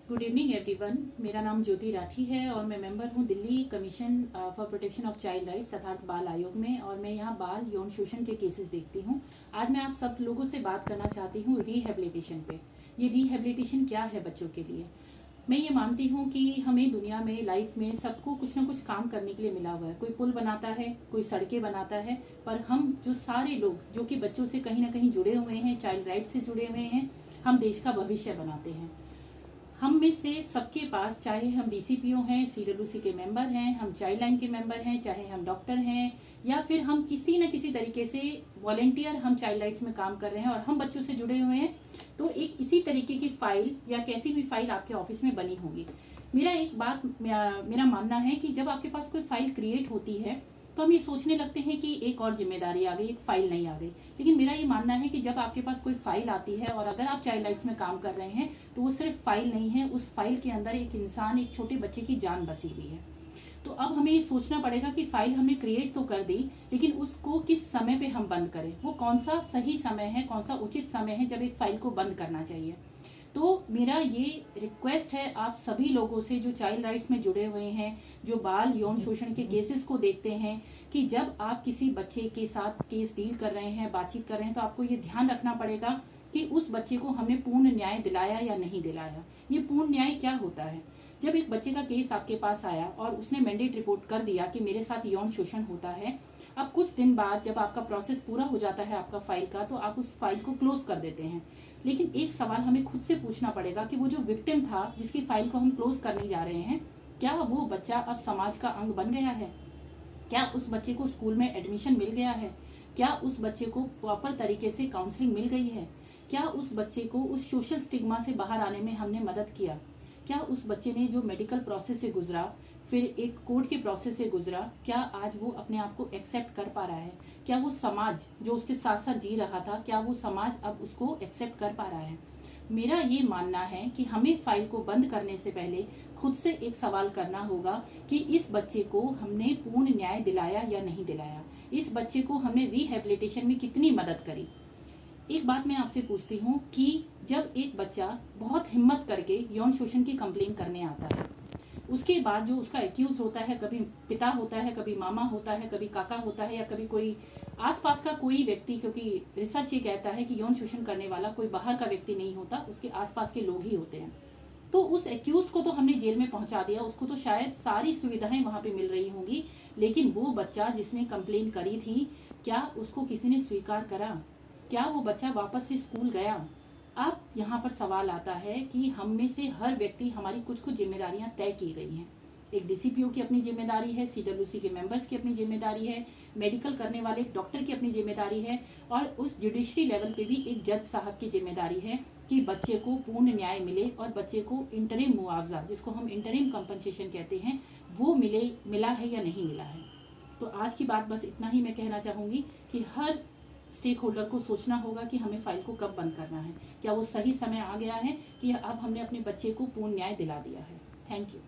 Good evening everyone. मेरा नाम ज्योति राठी है और मैं मेंबर हूं Delhi commission for protection of child rights अर्थात बाल आयोग में, और मैं यहां बाल यौन शोषण के केसेस देखती हूं। आज मैं आप सब लोगों से बात करना चाहती हूं रिहेबिलिटेशन पे। ये रिहेबिलिटेशन क्या है बच्चों के लिए। मैं ये मानती हूँ कि हमें दुनिया में लाइफ में सबको कुछ ना कुछ काम करने के लिए मिला हुआ है। कोई पुल बनाता है, कोई सड़कें बनाता है, पर हम जो सारे लोग जो कि बच्चों से कहीं ना कहीं जुड़े हुए हैं, चाइल्ड राइट्स से जुड़े हुए हैं, हम देश का भविष्य बनाते हैं। हम में से सबके पास, चाहे हम डीसीपीओ हैं, सीडब्ल्यूसी के मेंबर हैं, हम चाइल्ड लाइन के मेंबर हैं, चाहे हम डॉक्टर हैं, या फिर हम किसी न किसी तरीके से वॉलेंटियर हम चाइल्ड राइट्स में काम कर रहे हैं और हम बच्चों से जुड़े हुए हैं, तो एक इसी तरीके की फाइल या कैसी भी फाइल आपके ऑफिस में बनी होगी। मेरा मानना है कि जब आपके पास कोई फाइल क्रिएट होती है तो हम ये सोचने लगते हैं कि एक और जिम्मेदारी आ गई, एक फाइल नहीं आ गई। लेकिन मेरा ये मानना है कि जब आपके पास कोई फाइल आती है और अगर आप चाइल्ड राइट्स में काम कर रहे हैं तो वो सिर्फ फाइल नहीं है, उस फाइल के अंदर एक इंसान, एक छोटे बच्चे की जान बसी हुई है। तो अब हमें ये सोचना पड़ेगा कि फाइल हमने क्रिएट तो कर दी, लेकिन उसको किस समय पे हम बंद करें। वो कौन सा सही समय है, कौन सा उचित समय है जब एक फाइल को बंद करना चाहिए। तो मेरा ये रिक्वेस्ट है आप सभी लोगों से जो चाइल्ड राइट्स में जुड़े हुए हैं, जो बाल यौन शोषण के केसेस को देखते हैं, कि जब आप किसी बच्चे के साथ केस डील कर रहे हैं, बातचीत कर रहे हैं, तो आपको ये ध्यान रखना पड़ेगा कि उस बच्चे को हमने पूर्ण न्याय दिलाया या नहीं दिलाया। ये पूर्ण न्याय क्या होता है? जब एक बच्चे का केस आपके पास आया और उसने मैंडेट रिपोर्ट कर दिया कि मेरे साथ यौन शोषण होता है, अब कुछ दिन बाद जब आपका प्रोसेस पूरा हो जाता है आपका फाइल का, तो आप उस फाइल को क्लोज कर देते हैं। लेकिन एक सवाल हमें खुद से पूछना पड़ेगा कि वो जो विक्टिम था, जिसकी फाइल को हम क्लोज करने जा रहे हैं, क्या वो बच्चा अब समाज का अंग बन गया है? क्या उस बच्चे को स्कूल में एडमिशन मिल गया है? क्या उस बच्चे को प्रॉपर तरीके से काउंसलिंग मिल गई है? क्या उस बच्चे को उस सोशल स्टिग्मा से बाहर आने में हमने मदद किया? क्या उस बच्चे ने जो मेडिकल प्रोसेस से गुजरा, फिर एक कोर्ट के प्रोसेस से गुजरा, क्या आज वो अपने आप को एक्सेप्ट कर पा रहा है? क्या वो समाज जो उसके साथ साथ जी रहा था, क्या वो समाज अब उसको एक्सेप्ट कर पा रहा है? मेरा ये मानना है कि हमें फाइल को बंद करने से पहले खुद से एक सवाल करना होगा कि इस बच्चे को हमने पूर्ण न्याय दिलाया या नहीं दिलाया। इस बच्चे को हमने रिहेबिलिटेशन में कितनी मदद करी। एक बात मैं आपसे पूछती हूँ कि जब एक बच्चा बहुत हिम्मत करके यौन शोषण की कंप्लेन करने आता है, उसके बाद जो उसका एक्यूज होता है, कभी पिता होता है, कभी मामा होता है, कभी काका होता है, या कभी कोई आसपास का कोई व्यक्ति, क्योंकि रिसर्च ये कहता है कि यौन शोषण करने वाला कोई बाहर का व्यक्ति नहीं होता, उसके आसपास के लोग ही होते हैं। तो उस एक्यूज को तो हमने जेल में पहुंचा दिया, उसको तो शायद सारी सुविधाएं वहां पे मिल रही होंगी, लेकिन वो बच्चा जिसने कंप्लेन करी थी, क्या उसको किसी ने स्वीकार करा? क्या वो बच्चा वापस से स्कूल गया? अब यहाँ पर सवाल आता है कि हम में से हर व्यक्ति, हमारी कुछ कुछ जिम्मेदारियां तय की गई हैं। एक डीसीपीओ की अपनी जिम्मेदारी है, सीडब्ल्यूसी के मेंबर्स की अपनी जिम्मेदारी है, मेडिकल करने वाले एक डॉक्टर की अपनी जिम्मेदारी है, और उस जुडिशरी लेवल पे भी एक जज साहब की जिम्मेदारी है कि बच्चे को पूर्ण न्याय मिले और बच्चे को इंटरिम मुआवजा, जिसको हम इंटरिम कंपनसेशन कहते हैं, वो मिला है या नहीं मिला है। तो आज की बात बस इतना ही मैं कहना चाहूँगी कि हर स्टेक होल्डर को सोचना होगा कि हमें फाइल को कब बंद करना है। क्या वो सही समय आ गया है कि अब हमने अपने बच्चे को पूर्ण न्याय दिला दिया है? Thank you.